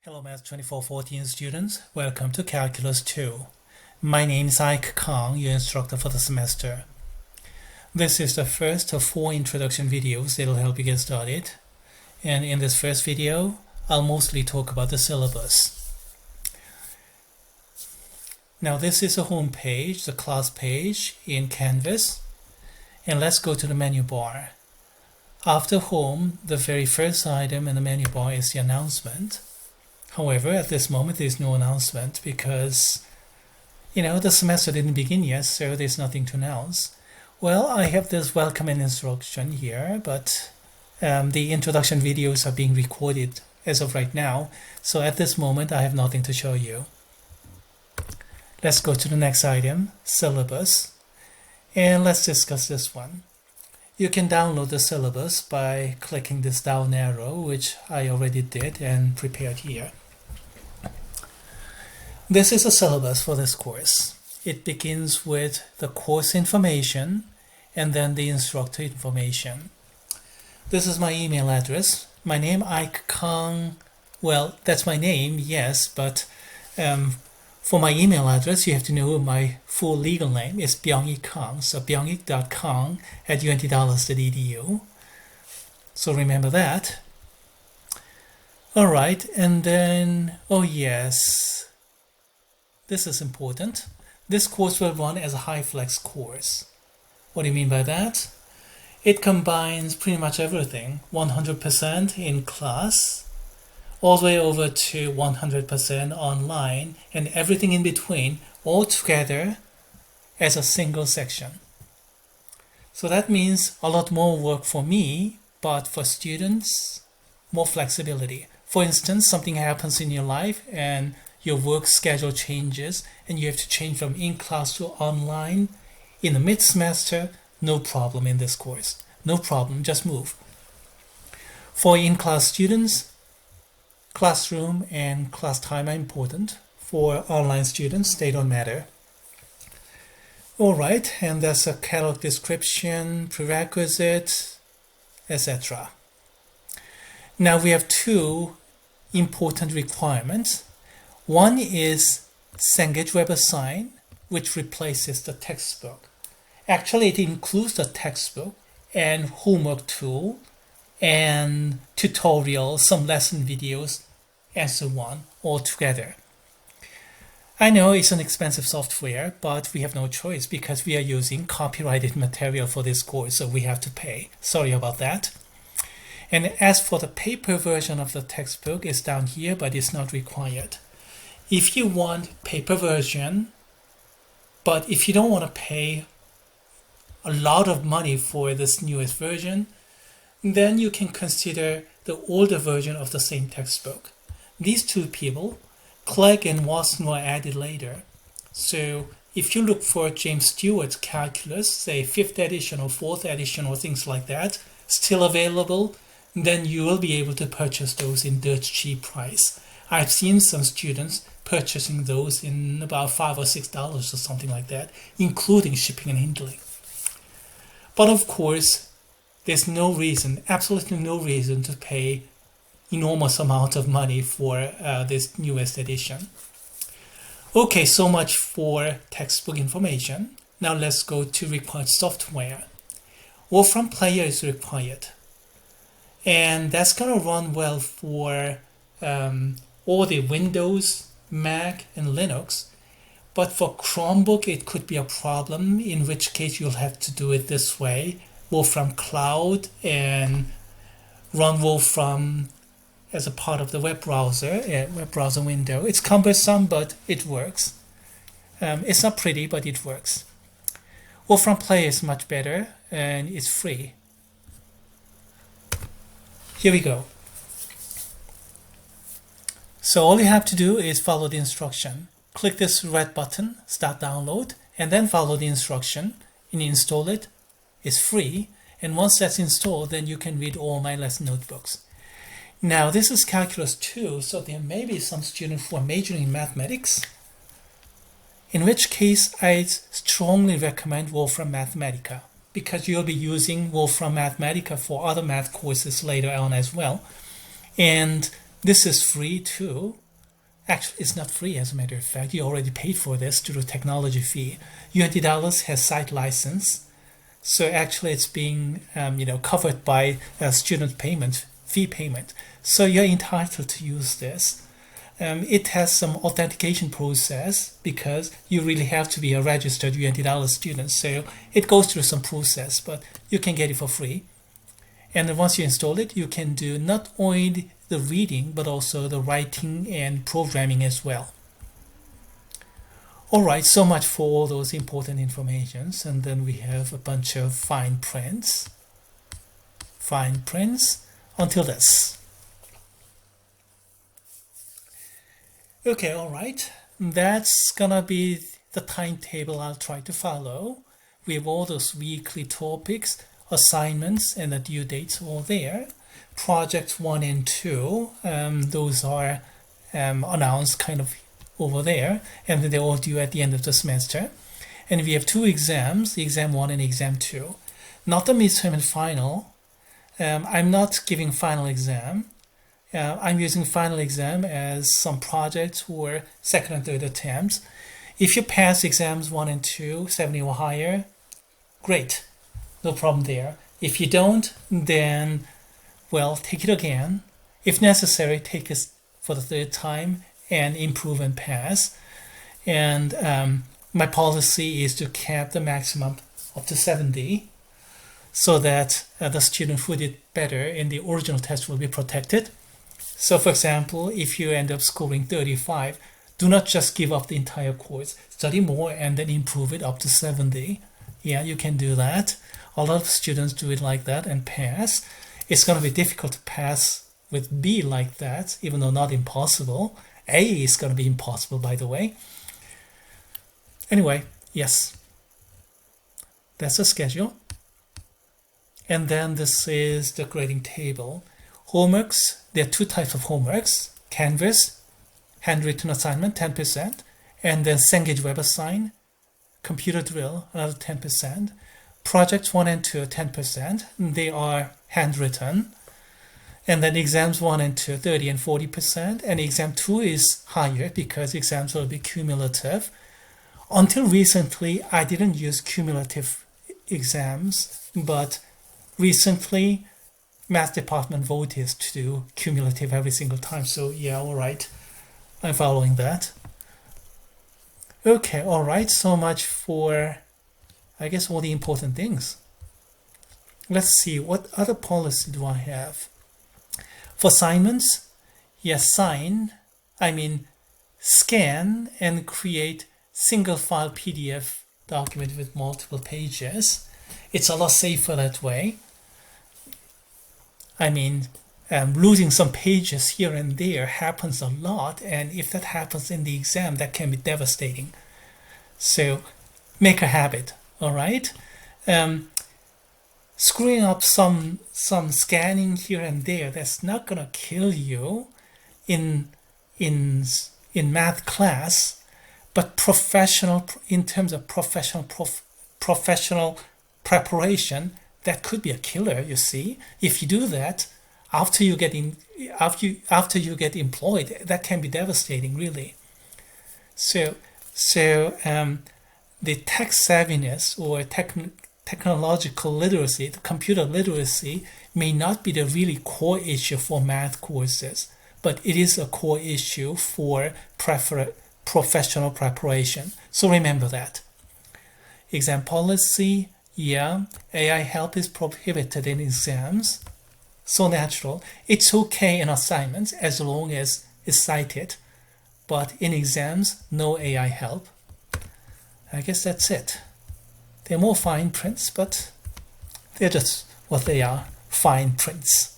Hello Math 2414 students, welcome to Calculus 2. My name is Ike Kong, your instructor for the semester. This is the first of 4 introduction videos that will help you get started. And in this first video, I'll mostly talk about the syllabus. Now this is a home page, the class page in Canvas. And let's go to the menu bar. After home, the very first item in the menu bar is the announcement. However, at this moment, there's no announcement because, the semester didn't begin yet, so there's nothing to announce. Well, I have this welcome and instruction here, but the introduction videos are being recorded as of right now, so at this moment, I have nothing to show you. Let's go to the next item, syllabus, and let's discuss this one. You can download the syllabus by clicking this down arrow, which I already did and prepared here. This is a syllabus for this course. It begins with the course information and then the instructor information. This is my email address. My name, Ike Kong. Well, that's my name, yes, but for my email address, you have to know my full legal name is Byung-ik Kong. So byung-ik.kong@untdallas.edu. So remember that. All right, and then, oh yes, this is important. This course will run as a high flex course. What do you mean by that? It combines pretty much everything, 100% in class, all the way over to 100% online, and everything in between, all together as a single section. So that means a lot more work for me, but for students, more flexibility. For instance, something happens in your life and your work schedule changes and you have to change from in-class to online in the mid-semester, no problem in this course. No problem, just move. For in-class students, classroom and class time are important. For online students, they don't matter. All right, and that's a catalog description, prerequisite, etc. Now we have 2 important requirements. One is Cengage Web Assign, which replaces the textbook. Actually, it includes the textbook and homework tool and tutorials, some lesson videos, and so on, all together. I know it's an expensive software, but we have no choice because we are using copyrighted material for this course, so we have to pay. Sorry about that. And as for the paper version of the textbook, it's down here, but it's not required. If you want paper version, but if you don't want to pay a lot of money for this newest version, then you can consider the older version of the same textbook. These 2 people, Clegg and Watson, were added later. So if you look for James Stewart's calculus, say 5th edition or 4th edition or things like that, still available, then you will be able to purchase those in dirt cheap price. I've seen some students purchasing those in about $5 or $6 or something like that, including shipping and handling. But of course, there's no reason, absolutely no reason to pay enormous amount of money for this newest edition. Okay, so much for textbook information. Now let's go to required software. Wolfram Player is required. And that's going to run well for all the Windows, Mac, and Linux. But for Chromebook, it could be a problem, in which case you'll have to do it this way. Wolfram Cloud and run Wolfram as a part of the web browser window. It's cumbersome, but it works. It's not pretty, but it works. Wolfram Player is much better, and it's free. Here we go. So all you have to do is follow the instruction. Click this red button, start download, and then follow the instruction and install it. It's free, and once that's installed, then you can read all my lesson notebooks. Now this is Calculus 2, so there may be some students who are majoring in mathematics, in which case I strongly recommend Wolfram Mathematica, because you'll be using Wolfram Mathematica for other math courses later on as well. And This is free too. Actually, it's not free as a matter of fact. You already paid for this through technology fee. $20 has site license. So actually it's being covered by student payment, fee payment. So you're entitled to use this. It has some authentication process because you really have to be a registered $20 student. So it goes through some process, but you can get it for free. And then once you install it, you can do not only the reading, but also the writing and programming as well. All right, so much for all those important informations. And then we have a bunch of fine prints. Fine prints until this. Okay, all right. That's gonna be the timetable I'll try to follow. We have all those weekly topics, assignments, and the due dates all there. Projects 1 and 2, those are announced kind of over there, and they're all due at the end of the semester. And we have 2 exams, exam 1 and exam 2. Not the midterm and final. I'm not giving final exam. I'm using final exam as some projects or second and third attempts. If you pass exams 1 and 2, 70 or higher, great, no problem there. If you don't, then, well, take it again. If necessary, take it for the 3rd time and improve and pass. And my policy is to cap the maximum up to 70 so that the student who did better in the original test will be protected. So for example, if you end up scoring 35, do not just give up the entire course. Study more and then improve it up to 70. Yeah, you can do that. A lot of students do it like that and pass. It's going to be difficult to pass with B like that, even though not impossible. A is going to be impossible, by the way. Anyway, yes. That's the schedule. And then this is the grading table. Homeworks, there are 2 types of homeworks. Canvas, handwritten assignment, 10%. And then Cengage Web Assign, computer drill, another 10%. Projects 1 and 2, 10%. They are handwritten. And then exams 1 and 2, 30 and 40%. And exam 2 is higher because exams will be cumulative. Until recently, I didn't use cumulative exams, but recently, math department voted to do cumulative every single time. So yeah, all right, I'm following that. Okay, all right, so much for, I guess, all the important things. Let's see, what other policy do I have? For assignments, yes, scan and create single file PDF document with multiple pages. It's a lot safer that way. Losing some pages here and there happens a lot, and if that happens in the exam, that can be devastating. So make a habit, all right? Screwing up some scanning here and there, that's not gonna kill you in math class, but in terms of professional preparation, that could be a killer, you see. If you do that after you get employed, that can be devastating, really. So the tech savviness or technological literacy, the computer literacy, may not be the really core issue for math courses, but it is a core issue for professional preparation. So remember that. Exam policy. Yeah, AI help is prohibited in exams. So natural. It's okay in assignments as long as it's cited. But in exams, no AI help. I guess that's it. They're more fine prints, but they're just what they are, fine prints.